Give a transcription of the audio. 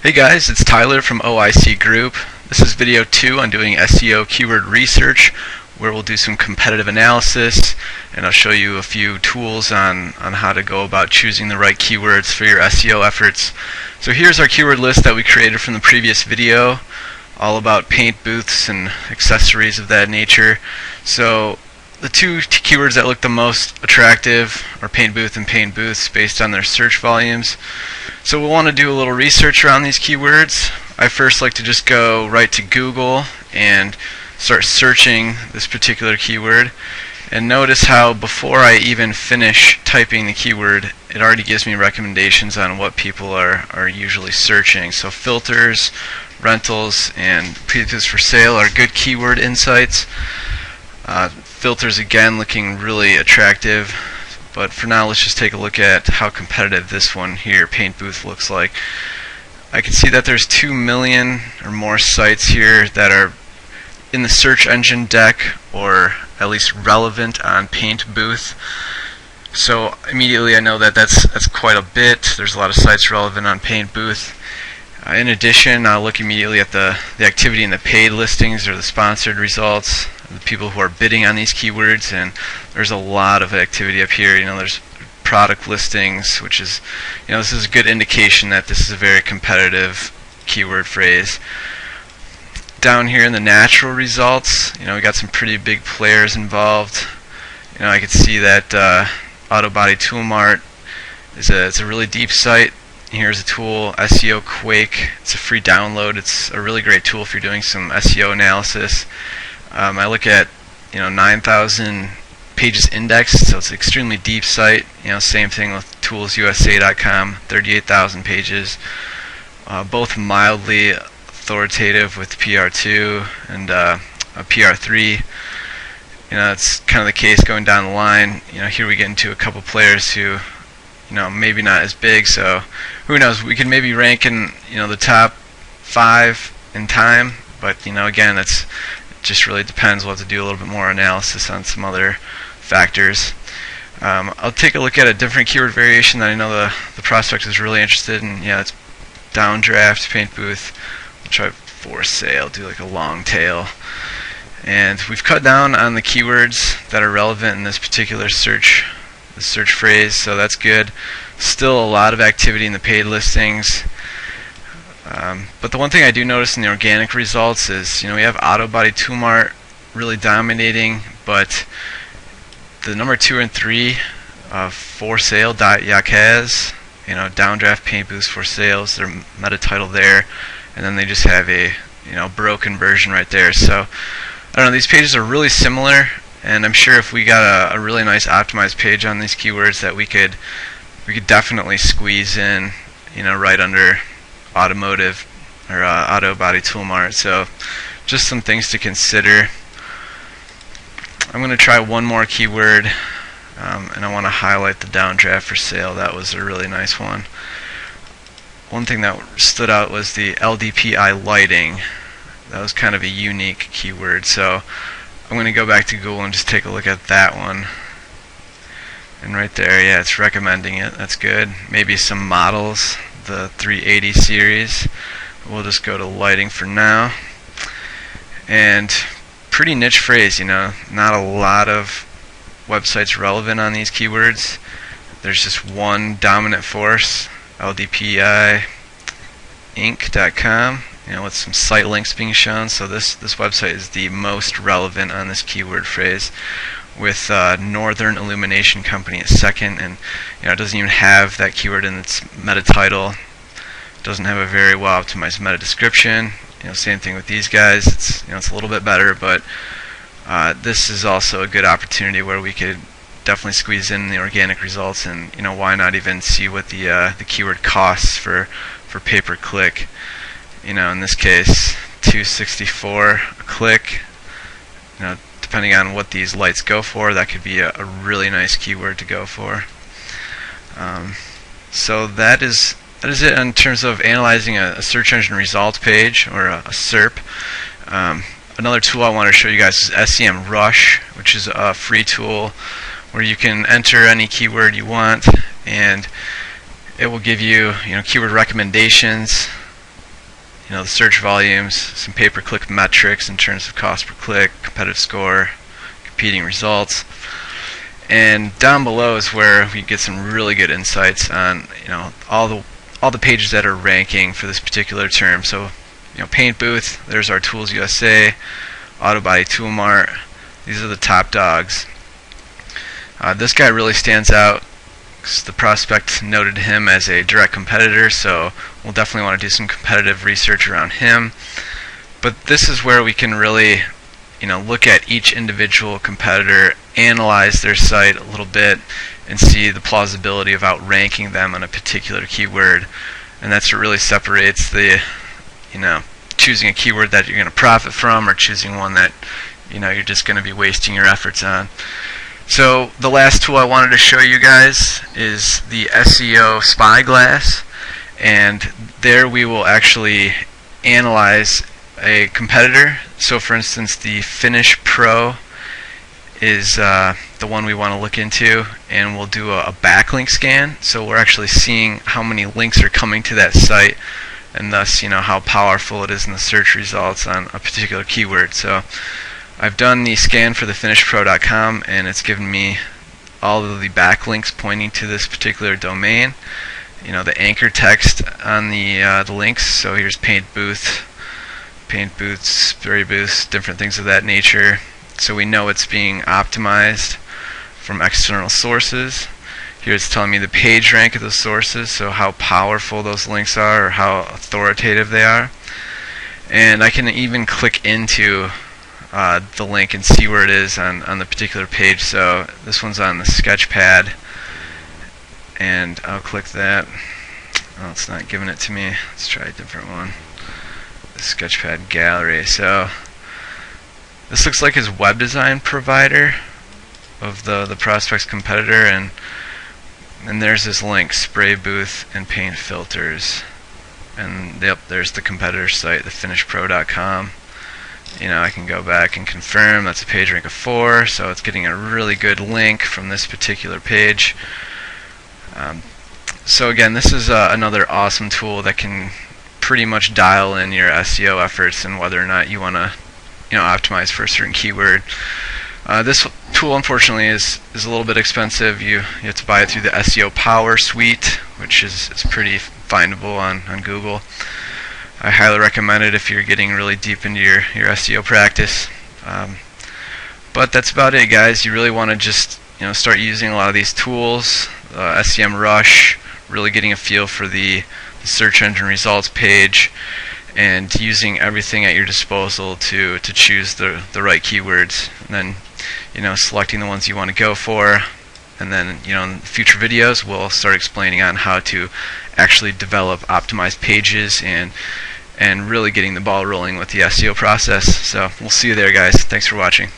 Hey guys, it's Tyler from OIC Group. This is video 2 on doing SEO keyword research, where we'll do some competitive analysis, and I'll show you a few tools on how to go about choosing the right keywords for your SEO efforts. So here's our keyword list that we created from the previous video, all about paint booths and accessories of that nature. So the two keywords that look the most attractive are paint booth and paint booths based on their search volumes. So we'll want to do a little research around these keywords. I first like to just go right to Google and start searching this particular keyword. And notice how before I even finish typing the keyword, it already gives me recommendations on what people are usually searching. So filters, rentals, and paint for sale are good keyword insights. Filters again looking really attractive, but for now let's just take a look at how competitive this one here, paint booth, looks like. I can see that there's 2 million or more sites here that are in the search engine deck, or at least relevant on paint booth. So immediately I know that that's quite a bit. There's a lot of sites relevant on paint booth. In addition, I'll look immediately at the activity in the paid listings or the sponsored results, the people who are bidding on these keywords, and there's a lot of activity up here. There's product listings, which is, this is a good indication that this is a very competitive keyword phrase. Down here in the natural results, we got some pretty big players involved. I could see that Auto Body Tool Mart it's a really deep site. Here's a tool, SEOquake. It's a free download. It's a really great tool if you're doing some SEO analysis. I look at 9,000 pages indexed, so it's an extremely deep site. Same thing with toolsusa.com, 38,000 pages, both mildly authoritative with PR2 and a PR3. It's kind of the case going down the line. Here we get into a couple players who maybe not as big, so who knows, we can maybe rank in the top 5 in time, but again, it just really depends. We'll have to do a little bit more analysis on some other factors. I'll take a look at a different keyword variation that I know the prospect is really interested in. It's downdraft, paint booth. We'll try for sale, do like a long tail. And we've cut down on the keywords that are relevant in this particular search phrase, so that's good. Still a lot of activity in the paid listings. But the one thing I do notice in the organic results is, we have Auto Body Tool Mart really dominating, but the number 2 and 3, for sale, Yakaz, downdraft paint booths for sales, their meta title there, and then they just have a broken version right there. So I don't know, these pages are really similar, and I'm sure if we got a really nice optimized page on these keywords that we could definitely squeeze in, right under automotive or Auto Body Tool Mart. So just some things to consider. I'm going to try one more keyword, and I want to highlight the downdraft for sale. That was a really nice one. One thing that stood out was the LDPI lighting. That was kind of a unique keyword, so I'm going to go back to Google and just take a look at that one. And right there, it's recommending it. That's good. Maybe some models, the 380 series. We'll just go to lighting for now. And pretty niche phrase, not a lot of websites relevant on these keywords. There's just one dominant force, LDPI Inc.com, with some site links being shown. So this website is the most relevant on this keyword phrase, with Northern Illumination Company at second, and it doesn't even have that keyword in its meta title. It doesn't have a very well optimized meta description. Same thing with these guys. It's a little bit better, but this is also a good opportunity where we could definitely squeeze in the organic results, and why not even see what the keyword costs for pay per click. In this case, $2.64 a click. Depending on what these lights go for, that could be a really nice keyword to go for. So that is it in terms of analyzing a search engine results page, or a SERP. Another tool I want to show you guys is SEMrush, which is a free tool where you can enter any keyword you want, and it will give you, keyword recommendations the search volumes, some pay-per-click metrics in terms of cost per click, competitive score, competing results. And down below is where we get some really good insights on all the pages that are ranking for this particular term. So Paint Booth, there's our Tools USA, Auto Body Tool Mart. These are the top dogs. This guy really stands out because the prospect noted him as a direct competitor, so we'll definitely want to do some competitive research around him. But this is where we can really look at each individual competitor, analyze their site a little bit, and see the plausibility of outranking them on a particular keyword. And that's what really separates the choosing a keyword that you're going to profit from, or choosing one that you're just going to be wasting your efforts on. So the last tool I wanted to show you guys is the SEO SpyGlass, and there we will actually analyze a competitor. So for instance, the Finish Pro is the one we want to look into, and we'll do a backlink scan, so we're actually seeing how many links are coming to that site, and thus how powerful it is in the search results on a particular keyword. So I've done the scan for the finishpro.com, and it's given me all of the backlinks pointing to this particular domain. The anchor text on the links. So here's Paint Booth, Paint Booths, Spray Booths, different things of that nature. So we know it's being optimized from external sources. Here it's telling me the page rank of those sources, so how powerful those links are, or how authoritative they are. And I can even click into the link and see where it is on the particular page. So this one's on the Sketchpad, and I'll click that. Oh, it's not giving it to me. Let's try a different one. The Sketchpad gallery. So this looks like his web design provider of the prospect's competitor, and there's this link, Spray Booth and Paint Filters, and yep, there's the competitor site, the finishpro.com. I can go back and confirm that's a page rank of 4, so it's getting a really good link from this particular page. So again, this is another awesome tool that can pretty much dial in your SEO efforts and whether or not you want to optimize for a certain keyword. This tool unfortunately is a little bit expensive. You have to buy it through the SEO Power Suite, which is pretty findable on Google. I highly recommend it if you're getting really deep into your SEO practice. But that's about it, guys. You really want to just start using a lot of these tools. SEMrush, really getting a feel for the search engine results page, and using everything at your disposal to choose the right keywords, and then selecting the ones you want to go for. And then in future videos we'll start explaining on how to actually develop optimized pages and really getting the ball rolling with the SEO process. So we'll see you there, guys. Thanks for watching.